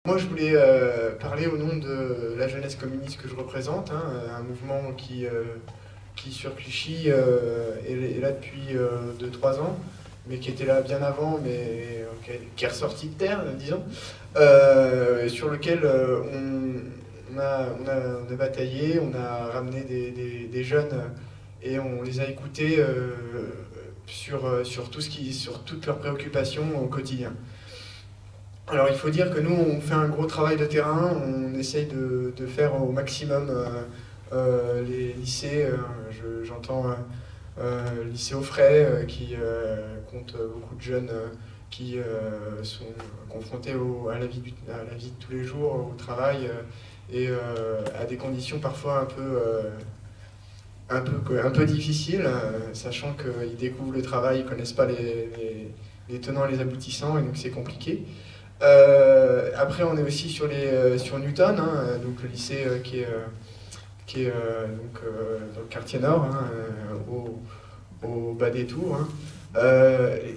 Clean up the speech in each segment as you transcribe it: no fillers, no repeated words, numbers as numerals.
Moi, je voulais parler au nom de la jeunesse communiste que je représente, hein, un mouvement qui sur Clichy, est là depuis 2-3 ans, mais qui était là bien avant, mais qui est ressorti de terre, disons, sur lequel on a bataillé, on a ramené des jeunes et on les a écoutés sur sur toutes leurs préoccupations au quotidien. Alors il faut dire que nous on fait un gros travail de terrain, on essaye de faire au maximum les lycées, j'entends le lycée Offray qui compte beaucoup de jeunes qui sont confrontés à la vie de tous les jours, au travail et à des conditions parfois un peu difficiles, sachant qu'ils découvrent le travail, ils ne connaissent pas les tenants et les aboutissants et donc c'est compliqué. Après, on est aussi sur Newton, hein, donc le lycée qui est dans le quartier nord, hein, au bas des tours. Hein.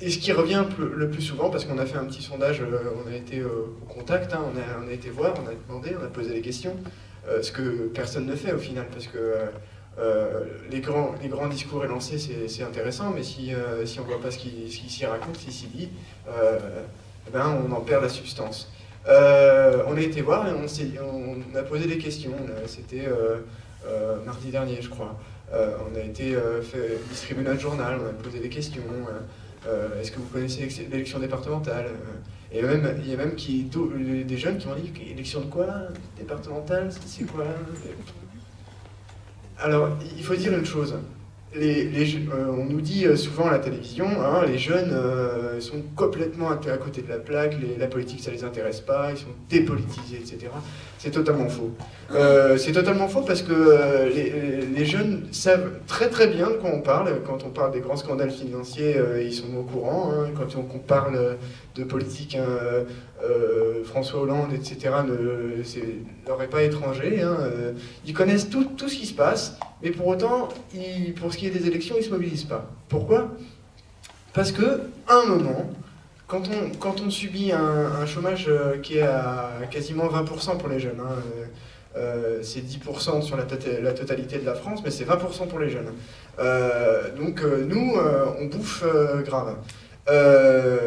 Et ce qui revient le plus souvent, parce qu'on a fait un petit sondage, on a été au contact, hein, on a été voir, on a demandé, on a posé des questions, ce que personne ne fait au final, parce que les grands discours élancés, c'est intéressant, mais si on ne voit pas ce qui s'y raconte, ce qui s'y dit, ben, on en perd la substance. On a été voir et on a posé des questions. C'était mardi dernier, je crois. On a été distribuer notre journal, on a posé des questions. Est-ce que vous connaissez l'élection départementale Et même, il y a même des jeunes qui m'ont dit élection de quoi départementale, c'est quoi Alors, il faut dire une chose. On nous dit souvent à la télévision, hein, les jeunes sont complètement à côté de la plaque, la politique ça les intéresse pas, ils sont dépolitisés, etc. C'est totalement faux. C'est totalement faux parce que les jeunes savent très très bien de quoi on parle. Quand on parle des grands scandales financiers, ils sont au courant. Hein. Quand on parle de politique, hein, François Hollande, etc., leur est pas étranger. Hein. Ils connaissent tout ce qui se passe. Mais pour autant, pour ce qui est des élections, ils ne se mobilisent pas. Pourquoi? Parce qu'à un moment, quand on subit un chômage qui est à quasiment 20% pour les jeunes, hein, c'est 10% sur la totalité de la France, mais c'est 20% pour les jeunes. Donc nous, on bouffe grave.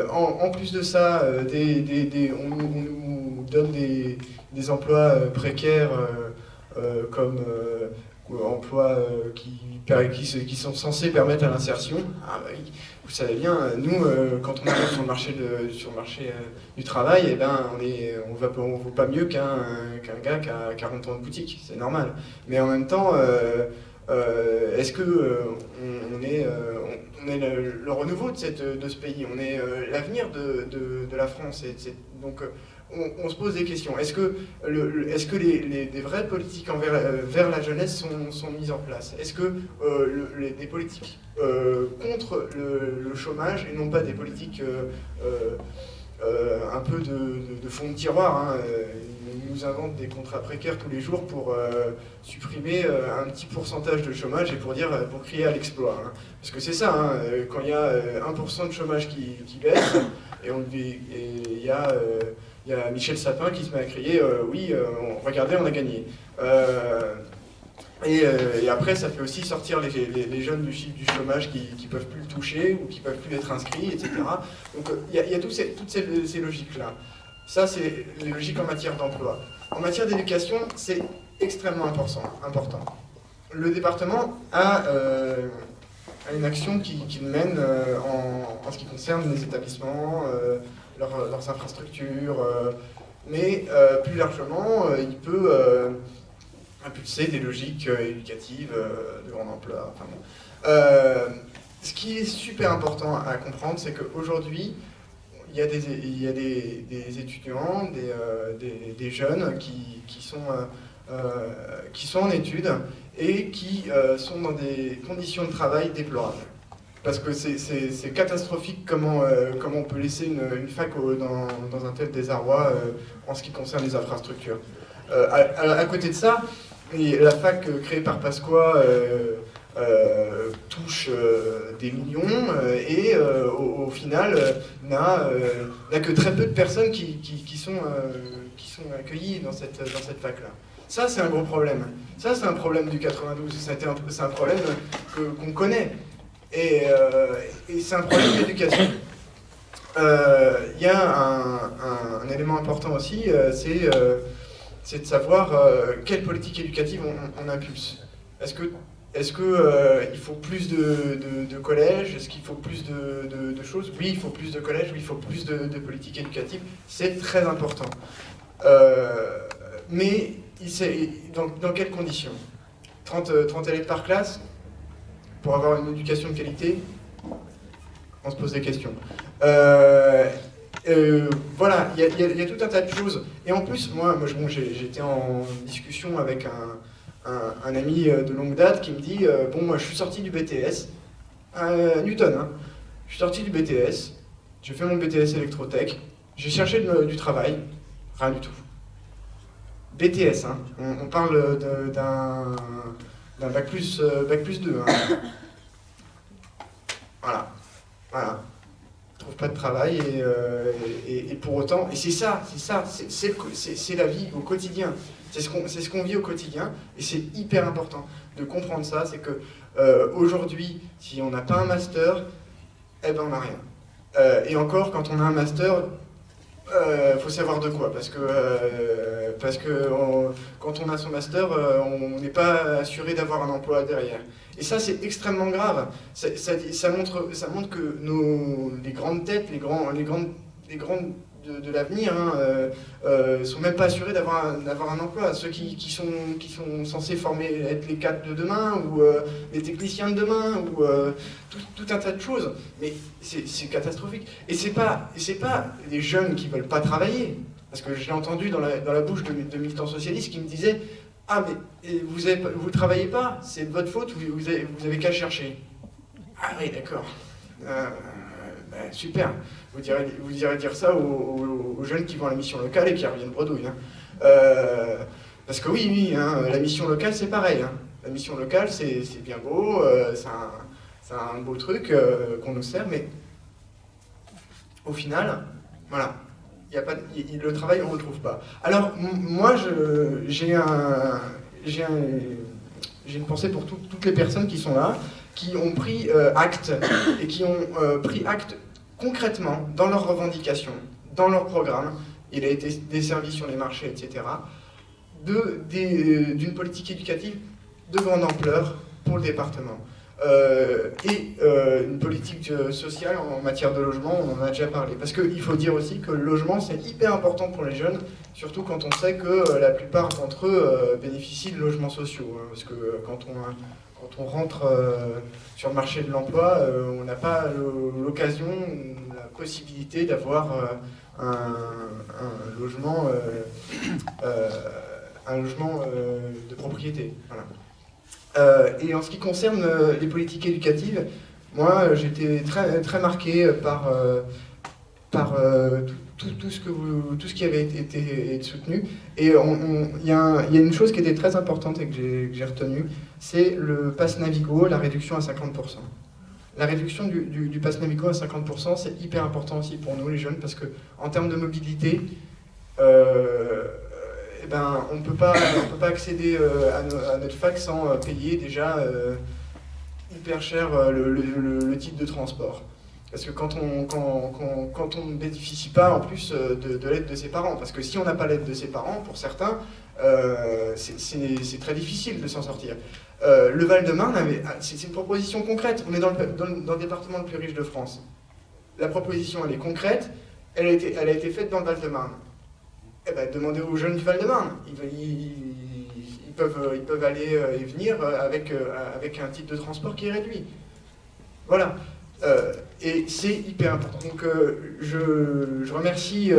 En plus de ça, on nous donne des emplois précaires comme emplois qui sont censés permettre à l'insertion. Ah, bah oui, vous savez bien, nous, quand on arrive sur le marché du travail, eh ben, on vaut pas mieux qu'un gars qui a 40 ans de boutique, c'est normal. Mais en même temps, est-ce que on est le renouveau de ce pays, on est l'avenir de la France. Donc on se pose des questions. Est-ce que des vraies politiques vers la jeunesse sont mises en place? Est-ce que des politiques contre le chômage et non pas des politiques un peu de fond de tiroir, hein, ils nous inventent des contrats précaires tous les jours pour supprimer un petit pourcentage de chômage et pour crier à l'exploit. Hein. Parce que c'est ça, hein, quand il y a 1% de chômage qui baisse, et il y a Michel Sapin qui se met à crier oui, regardez, on a gagné. Et après, ça fait aussi sortir les jeunes du chômage qui ne peuvent plus le toucher ou qui ne peuvent plus être inscrits, etc. Donc il y a toutes ces logiques-là. Ça, c'est les logiques en matière d'emploi. En matière d'éducation, c'est extrêmement important. Le département a une action qu'il mène en ce qui concerne les établissements, leurs infrastructures, mais plus largement, il peut impulser des logiques éducatives de grande ampleur. Enfin, bon. Ce qui est super important à comprendre, c'est qu'aujourd'hui, il y a des étudiants, des jeunes qui sont en études et qui sont dans des conditions de travail déplorables. Parce que c'est catastrophique comment on peut laisser une fac dans un tel désarroi en ce qui concerne les infrastructures. À côté de ça, la fac créée par Pasqua touche des millions et au final n'a que très peu de personnes qui sont accueillies dans cette fac-là. Ça, c'est un gros problème. Ça, c'est un problème du 92. C'est un problème qu'on connaît. Et c'est un problème d'éducation. Il y a un élément important aussi, c'est de savoir quelle politique éducative on impulse. Est-ce que il faut plus de collèges? Est-ce qu'il faut plus de choses? Oui, il faut plus de collèges, oui, il faut plus de politique éducative. C'est très important. Mais dans quelles conditions? 30 élèves par classe pour avoir une éducation de qualité? On se pose des questions. Voilà, il y a tout un tas de choses. Et en plus, moi j'étais en discussion avec un ami de longue date qui me dit bon, moi je suis sorti du BTS, Newton, hein. Je suis sorti du BTS, j'ai fait mon BTS électrotech, j'ai cherché du travail, rien du tout. BTS, hein. On parle d'un bac plus 2. Hein. Voilà. Je trouve pas de travail et pour autant, et c'est la vie au quotidien. C'est ce qu'on vit au quotidien et c'est hyper important de comprendre ça. C'est que aujourd'hui, si on n'a pas un master, eh ben on n'a rien. Et encore, quand on a un master, faut savoir de quoi, parce que quand on a son master, on n'est pas assuré d'avoir un emploi derrière. Et ça, c'est extrêmement grave. Ça montre que les grandes têtes, les grands de l'avenir, sont même pas assurés d'avoir un emploi. Ceux qui sont censés être les cadres de demain, ou les techniciens de demain, ou tout un tas de choses. Mais c'est catastrophique. Et c'est pas les jeunes qui veulent pas travailler. Parce que je l'ai entendu dans la bouche de militants socialistes qui me disaient « Ah, mais vous travaillez pas, c'est de votre faute, vous avez qu'à chercher. » Ah oui, d'accord. Super. Vous irez dire ça aux jeunes qui vont à la mission locale et qui reviennent bredouille. Hein. Parce que oui, hein, la mission locale, c'est pareil. Hein. La mission locale, c'est bien beau, c'est un beau truc qu'on nous sert, mais au final, voilà. Le travail, on ne le retrouve pas. Alors, moi, j'ai une pensée pour toutes les personnes qui sont là, qui ont pris acte, et qui ont pris acte concrètement dans leurs revendications, dans leur programme, il a été desservi sur les marchés, etc., d'une politique éducative de grande ampleur pour le département. Une politique sociale en matière de logement, on en a déjà parlé. Parce qu'il faut dire aussi que le logement, c'est hyper important pour les jeunes, surtout quand on sait que la plupart d'entre eux bénéficient de logements sociaux. Hein, parce que quand on rentre sur le marché de l'emploi, on n'a pas l'occasion, la possibilité d'avoir un logement de propriété. Voilà. Et en ce qui concerne les politiques éducatives, moi j'étais très marqué par tout ce qui avait été soutenu. Et il y a une chose qui était très importante et que j'ai retenue, c'est le pass Navigo, la réduction à 50%. La réduction du pass Navigo à 50%, c'est hyper important aussi pour nous les jeunes, parce que en termes de mobilité, on ne peut pas accéder à notre fac sans payer déjà hyper cher le titre de transport. Parce que quand on ne bénéficie pas en plus de l'aide de ses parents, parce que si on n'a pas l'aide de ses parents, pour certains, c'est très difficile de s'en sortir. Le Val-de-Marne, c'est une proposition concrète. On est dans le département le plus riche de France. La proposition, elle est concrète, elle a été faite dans le Val-de-Marne. Eh ben, demandez aux jeunes du Val-de-Marne. Ils peuvent aller et venir avec un titre de transport qui est réduit. Voilà. Et c'est hyper important. Donc je remercie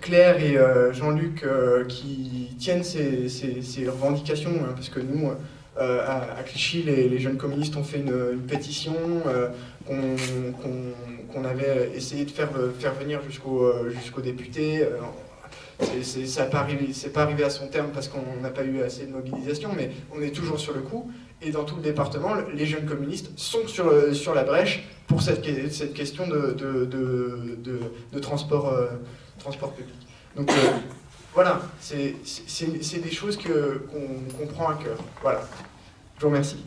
Claire et Jean-Luc qui tiennent ces revendications, hein, parce que nous, à Clichy, les jeunes communistes ont fait une pétition qu'on avait essayé de faire venir jusqu'aux députés. c'est pas arrivé à son terme parce qu'on n'a pas eu assez de mobilisation, mais on est toujours sur le coup. Et dans tout le département, les jeunes communistes sont sur la brèche pour cette question de transport, transport public. Donc voilà, c'est des choses qu'on prend à cœur. Voilà. Je vous remercie.